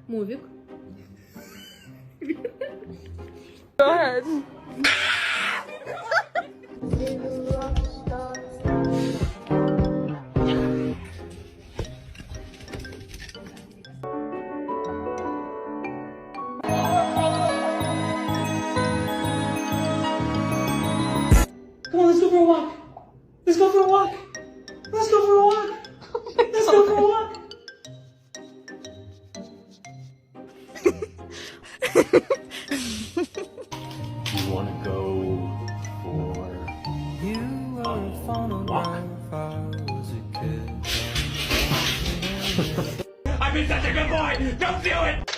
Мувік. Go ahead. Come on, let's go for a walk. Let's go for a walk. Let's go for a walk. Let's go for a walk. You want to go for a walk? I've been such a good boy. Don't do it.